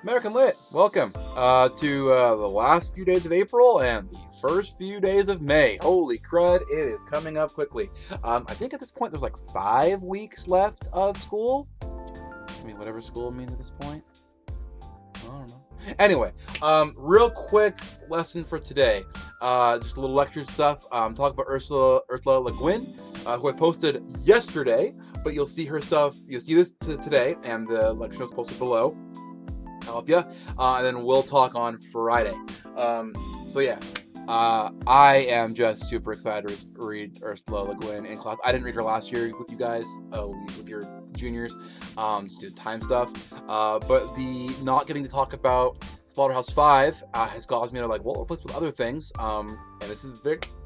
American Lit, welcome to the last few days of April and the first few days of May. Holy crud, it is coming up quickly. I think at this point there's like 5 weeks left of school. I mean, whatever school means at this point. I don't know. Anyway, real quick lesson for today. Just a little lecture stuff. Talk about Ursula Le Guin, who I posted yesterday, but you'll see her stuff. You'll see this today, and the lecture is posted below. Help you, and then we'll talk on Friday. So yeah, I am just super excited to read Ursula Le Guin in class. I didn't read her last year with you guys, with your juniors, just did time stuff. But the not getting to talk about Slaughterhouse-5 has caused me to replace with other things. And this is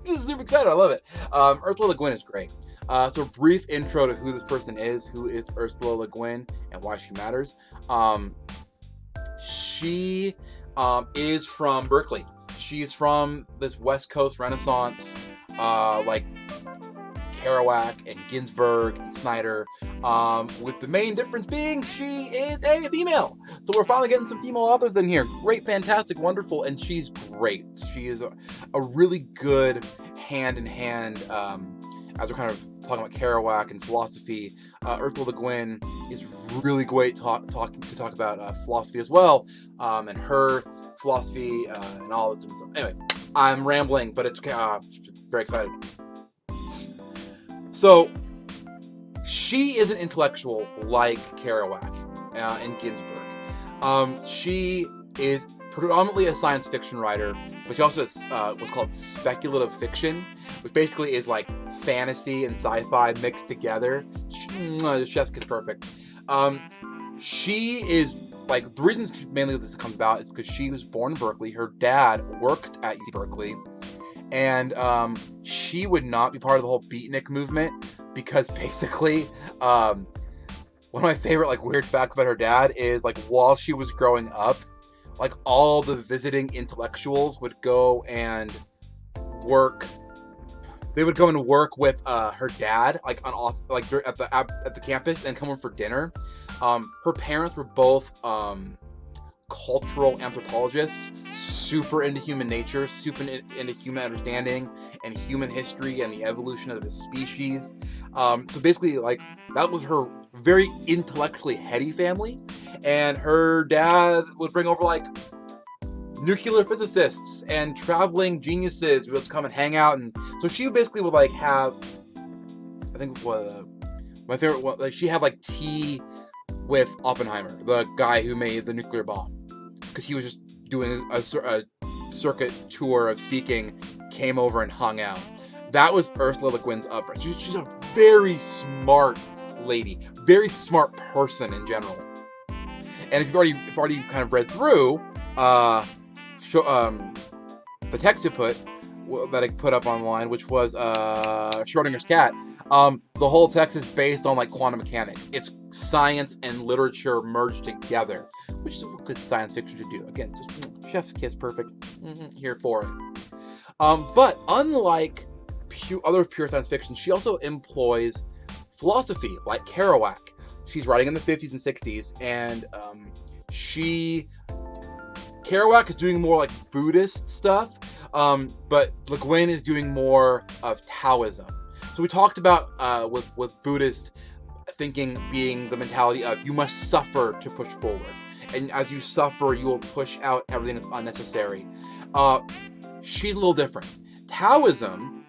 just super excited. I love it. Ursula Le Guin is great. So brief intro to who this person is. Who is Ursula Le Guin and why she matters? She is from Berkeley. She's from this West Coast Renaissance, like Kerouac and Ginsberg and Snyder, with the main difference being she is a female. So we're finally getting some female authors in here. Great, fantastic, wonderful, and she's great. She is a really good hand-in-hand, as we're kind of talking about Kerouac and philosophy. Ursula Le Guin is really great to talk about philosophy as well, and her philosophy and all this. Anyway, I'm rambling, but it's very excited. So she is an intellectual like Kerouac and Ginsberg. She is predominantly a science fiction writer, but she also does what's called speculative fiction, which basically is like fantasy and sci-fi mixed together. Chef's kiss perfect. She is like, the reason mainly this comes about is because she was born in Berkeley. Her dad worked at UC Berkeley, and she would not be part of the whole beatnik movement because basically, one of my favorite weird facts about her dad is while she was growing up, all the visiting intellectuals would go and work. They would go and work with her dad, at the campus, and come over for dinner. Her parents were both cultural anthropologists, super into human nature, super into human understanding and human history and the evolution of the species. So basically, that was her very intellectually heady family, and her dad would bring over nuclear physicists and traveling geniuses who would come and hang out, and so she basically would have, I think my favorite one, she had tea with Oppenheimer, the guy who made the nuclear bomb, because he was just doing a circuit tour of speaking, came over and hung out. That was Ursula Le Guin's upbringing. She's a very smart lady, very smart person in general. And if you've already kind of read through the text that I put up online, which was Schrodinger's cat, the whole text is based on quantum mechanics. It's science and literature merged together, which is what good science fiction should do. Again, just chef's kiss perfect. Here for it. But unlike other pure science fiction, she also employs philosophy like Kerouac. She's writing in the 50s and 60s, and Kerouac is doing more Buddhist stuff, but Le Guin is doing more of Taoism. So we talked about with Buddhist thinking being the mentality of you must suffer to push forward, and as you suffer, you will push out everything that's unnecessary. She's a little different. Taoism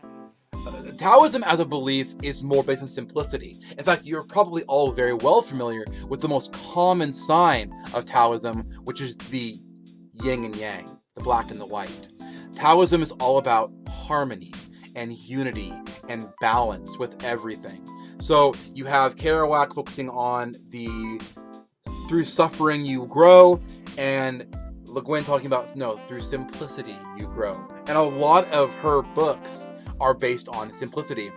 as a belief is more based on simplicity. In fact, you're probably all very well familiar with the most common sign of Taoism, which is the yin and yang, the black and the white. Taoism is all about harmony and unity and balance with everything. So you have Kerouac focusing on through suffering you grow, and Le Guin talking about through simplicity you grow. And a lot of her books are based on simplicity.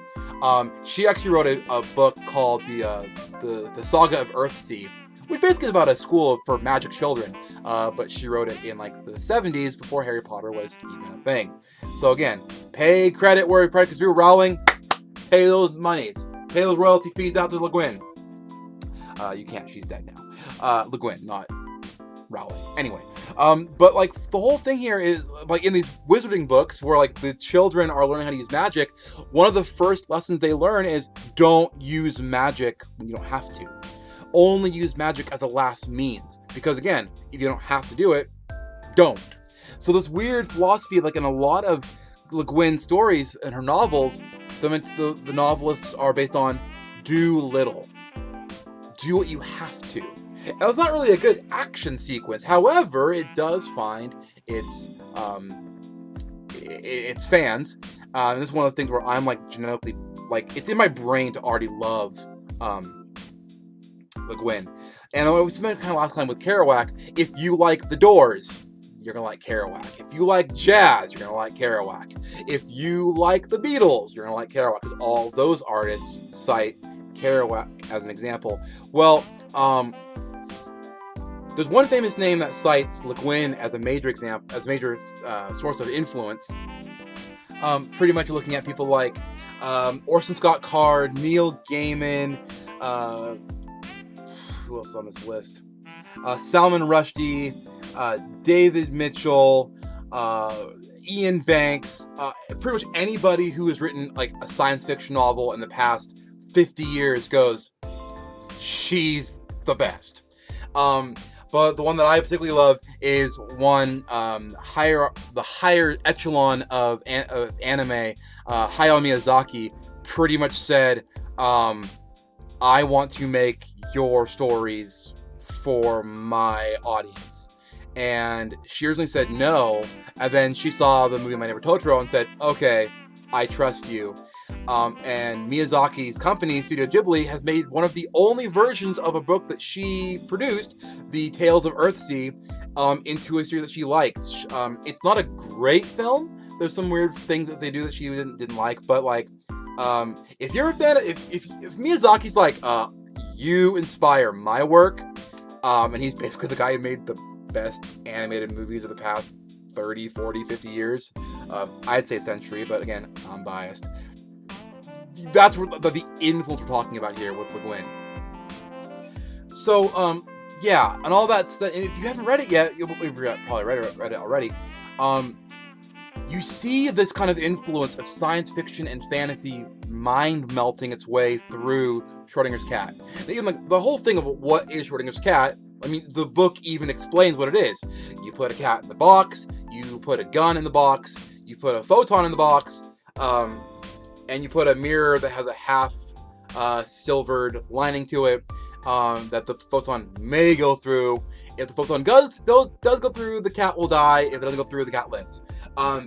She actually wrote a book called the Saga of Earthsea, which basically is about a school for magic children, but she wrote it in the 70s before Harry Potter was even a thing. So again, pay credit where credit is due. Rowling, pay those monies, pay those royalty fees out to Le Guin. You can't, she's dead now. Le Guin, not Rowling. Anyway, but like the whole thing here is like in these wizarding books where like the children are learning how to use magic, one of the first lessons they learn is don't use magic when you don't have to. Only use magic as a last means, because again, if you don't have to do it, don't. So this weird philosophy, like in a lot of Le Guin stories and her novels, the novelists are based on do little. Do what you have to. And it's not really a good action sequence. However, it does find its fans. And this is one of those things where I'm like genetically, like it's in my brain to already love Le Guin. And we spent kind of last time with Kerouac. If you like The Doors, you're gonna like Kerouac. If you like jazz, you're gonna like Kerouac. If you like the Beatles, you're gonna like Kerouac, because all those artists cite Kerouac as an example. Well, there's one famous name that cites Le Guin as a major example, as a major source of influence. Pretty much looking at people like Orson Scott Card, Neil Gaiman, who else on this list? Salman Rushdie, David Mitchell, Ian Banks, pretty much anybody who has written like a science fiction novel in the past 50 years goes, she's the best. But the one that I particularly love is one the higher echelon of anime, Hayao Miyazaki, pretty much said, I want to make your stories for my audience. And she originally said no, and then she saw the movie My Neighbor Totoro and said, okay, I trust you. And Miyazaki's company, Studio Ghibli, has made one of the only versions of a book that she produced, The Tales of Earthsea, into a series that she liked. It's not a great film. There's some weird things that they do that she didn't like, but like, if you're a fan, if Miyazaki's like, you inspire my work, and he's basically the guy who made the best animated movies of the past 30, 40, 50 years, I'd say century, but again, I'm biased. That's what the influence we're talking about here with Le Guin. So, yeah, and all that stuff. If you haven't read it yet, you've probably read it already. You see this kind of influence of science fiction and fantasy mind melting its way through Schrodinger's cat. And even like the whole thing of what is Schrodinger's cat. I mean, the book even explains what it is. You put a cat in the box, you put a gun in the box, you put a photon in the box, and you put a mirror that has a half silvered lining to it that the photon may go through. If the photon does go through, the cat will die. If it doesn't go through, the cat lives.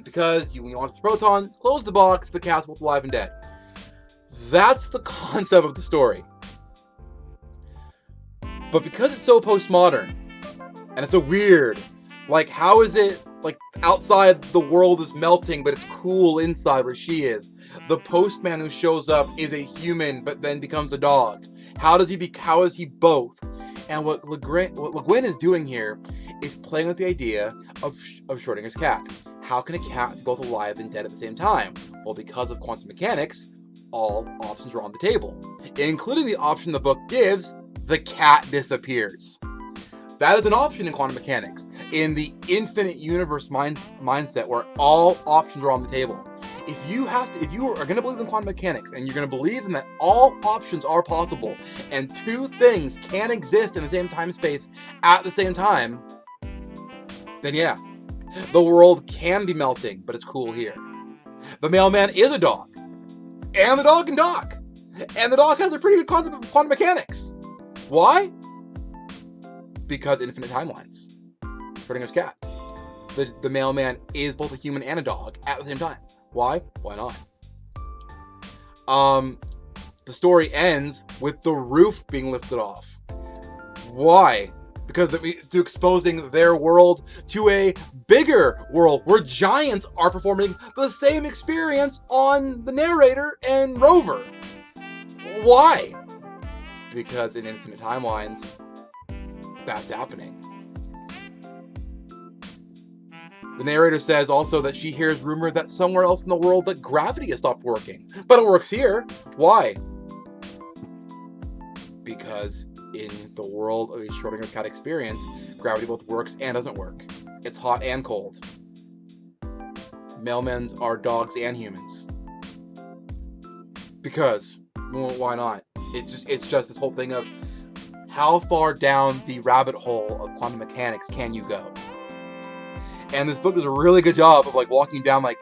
Because when you launch the proton, close the box, the cat's both alive and dead. That's the concept of the story. But because it's so postmodern, and it's so weird, like how is it, like outside the world is melting, but it's cool inside where she is? The postman who shows up is a human, but then becomes a dog. How is he both? And what Le Guin is doing here is playing with the idea of Schrodinger's cat. How can a cat be both alive and dead at the same time? Well, because of quantum mechanics, all options are on the table, including the option the book gives: the cat disappears. That is an option in quantum mechanics, in the infinite universe mindset where all options are on the table. If you are going to believe in quantum mechanics and you're going to believe in that all options are possible and two things can exist in the same time space at the same time, then yeah, the world can be melting, but it's cool here. The mailman is a dog, and the dog can talk, and the dog has a pretty good concept of quantum mechanics. Why? Because infinite timelines. Schrodinger's cat. The mailman is both a human and a dog at the same time. Why? Why not? The story ends with the roof being lifted off. Why? Because to exposing their world to a bigger world where giants are performing the same experience on the narrator and Rover. Why? Because in infinite timelines, that's happening. The narrator says also that she hears rumor that somewhere else in the world that gravity has stopped working. But it works here. Why? Because in the world of a Schrödinger cat experience, gravity both works and doesn't work. It's hot and cold. Mailmen are dogs and humans. Because, well, why not? It's just this whole thing of how far down the rabbit hole of quantum mechanics can you go? And this book does a really good job of like walking down like,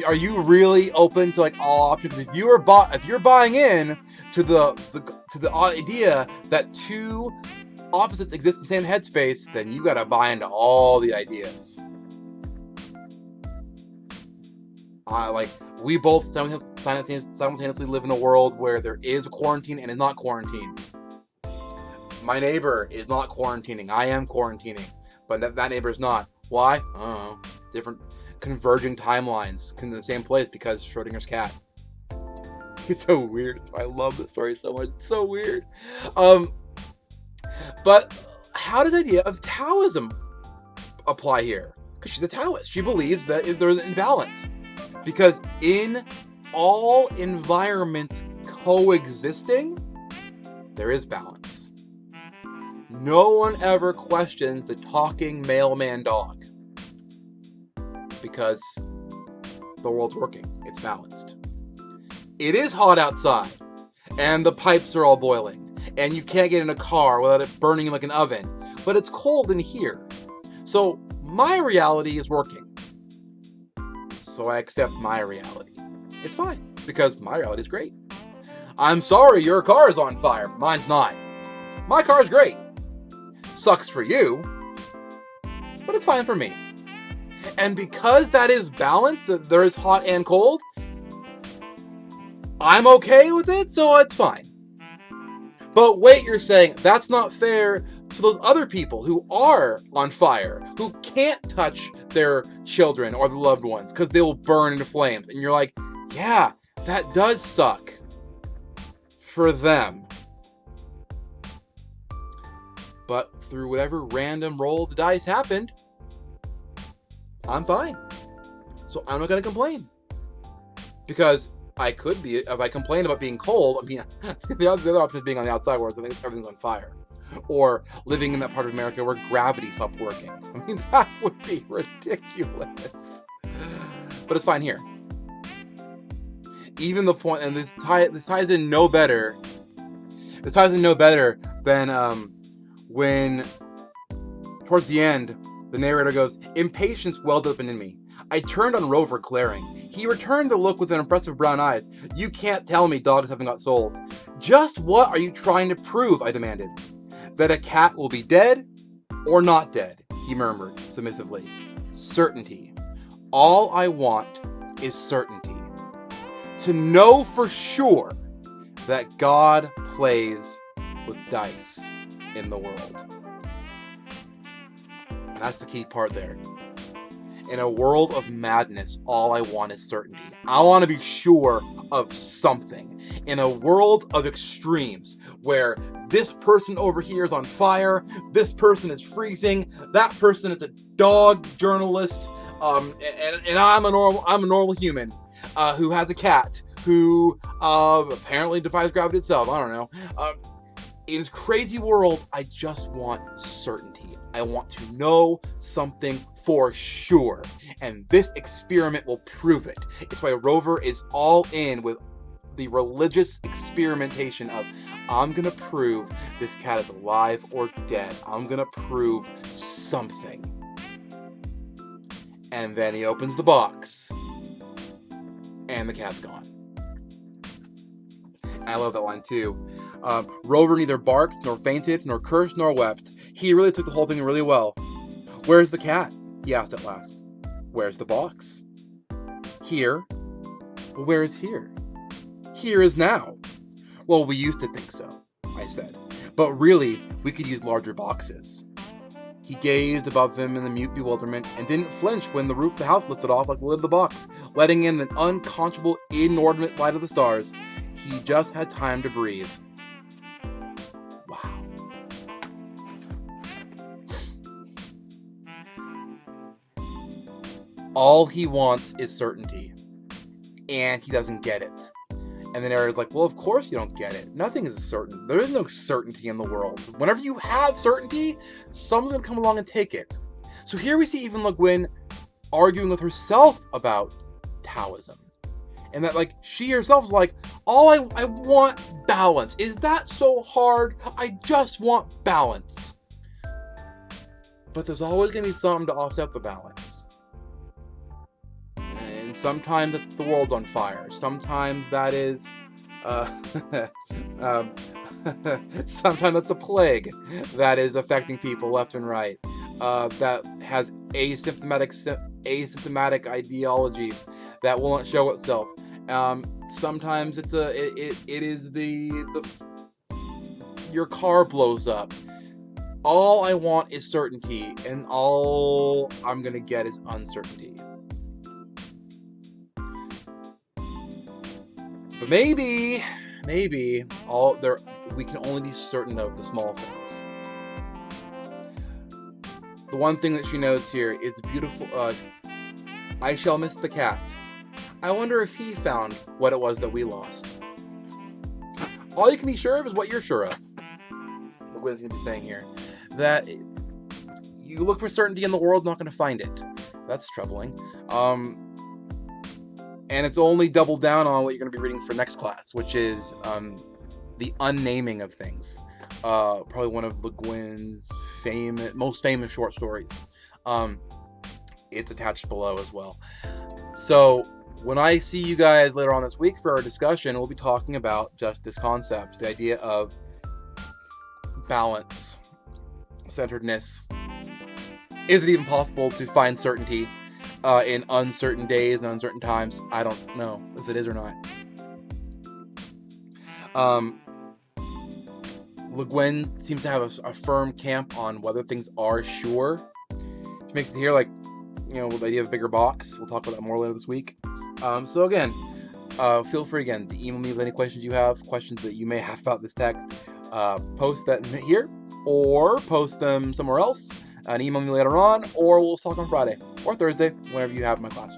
are you really open to like all options? If you're buying in to the idea that two opposites exist in the same headspace, then you gotta buy into all the ideas. We both simultaneously live in a world where there is a quarantine and is not quarantine. My neighbor is not quarantining. I am quarantining, but that neighbor is not. Why? I don't know. Different converging timelines in the same place because Schrödinger's cat. It's so weird. I love this story so much. It's so weird. But how does the idea of Taoism apply here? Because she's a Taoist. She believes that there's an imbalance. Because in all environments coexisting, there is balance. No one ever questions the talking mailman dog. Because the world's working. It's balanced. It is hot outside. And the pipes are all boiling. And you can't get in a car without it burning like an oven. But it's cold in here. So my reality is working. So I accept my reality. It's fine. Because my reality is great. I'm sorry your car is on fire. Mine's not. My car's great. Sucks for you. But it's fine for me. And because that is balanced, that there is hot and cold, I'm okay with it, so it's fine. But wait, you're saying that's not fair to those other people who are on fire, who can't touch their children or the loved ones because they will burn into flames. And you're like, yeah, that does suck for them. But through whatever random roll of the dice happened, I'm fine. So I'm not going to complain. Because I could be, if I complain about being cold, I mean, the other option is being on the outside where everything's on fire. Or living in that part of America where gravity stopped working. I mean, that would be ridiculous. But it's fine here. Even the point, and this ties in no better. This ties in no better than when, towards the end, the narrator goes, "Impatience welled up in me. I turned on Rover, glaring. He returned the look with an impressive brown eyes. You can't tell me dogs haven't got souls. Just what are you trying to prove?" I demanded. "That a cat will be dead or not dead," he murmured submissively. "Certainty. All I want is certainty. To know for sure that God plays with dice in the world." And that's the key part there. In a world of madness, all I want is certainty. I want to be sure of something. In a world of extremes, where this person over here is on fire, this person is freezing, that person is a dog journalist, and I'm a normal human who has a cat who apparently defies gravity itself. I don't know. In this crazy world, I just want certainty. I want to know something for sure. And this experiment will prove it. It's why Rover is all in with the religious experimentation of, I'm gonna prove this cat is alive or dead. I'm gonna prove something. And then he opens the box. And the cat's gone. I love that line too. Rover neither barked, nor fainted, nor cursed, nor wept. He really took the whole thing really well. "Where's the cat?" he asked at last. "Where's the box?" "Here." "Well, where is here?" "Here is now." "Well, we used to think so," I said. "But really, we could use larger boxes." He gazed above him in the mute bewilderment and didn't flinch when the roof of the house lifted off like the lid of the box, letting in the unconscionable, inordinate light of the stars. He just had time to breathe. Wow. All he wants is certainty, and he doesn't get it. And the narrator's like, well, of course you don't get it. Nothing is certain. There is no certainty in the world. Whenever you have certainty, someone's going to come along and take it. So here we see even Le Guin arguing with herself about Taoism. And that, like, she herself is like, I want balance. Is that so hard? I just want balance. But there's always going to be something to offset the balance. And sometimes it's the world's on fire. Sometimes that is, sometimes that's a plague that is affecting people left and right. That has asymptomatic ideologies that won't show itself. Sometimes it is your car blows up. All I want is certainty, and all I'm gonna get is uncertainty. But maybe we can only be certain of the small things. The one thing that she notes here is beautiful. I shall miss the cat. I wonder if he found what it was that we lost. All you can be sure of is what you're sure of. The Guin's going to be saying here. That you look for certainty in the world, not going to find it. That's troubling. And it's only doubled down on what you're going to be reading for next class, which is the unnaming of things. Probably one of Le Guin's most famous short stories. It's attached below as well. So when I see you guys later on this week for our discussion, we'll be talking about just this concept, the idea of balance, centeredness. Is it even possible to find certainty in uncertain days and uncertain times? I don't know if it is or not. Le Guin seems to have a firm camp on whether things are sure. Which makes it here like, the idea of a bigger box. We'll talk about that more later this week. So again, feel free again to email me with any questions you have, questions that you may have about this text. Post that here, or post them somewhere else, and email me later on, or we'll talk on Friday or Thursday, whenever you have my class.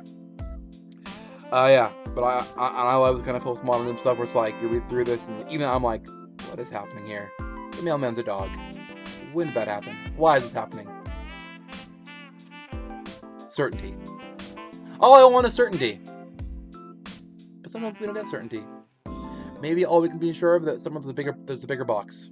But I love this kind of postmodern stuff where it's like you read through this, and even I'm like, what is happening here? The mailman's a dog. When did that happen? Why is this happening? Certainty. All I want is certainty. But sometimes we don't get certainty. Maybe all we can be sure of that there's a bigger box.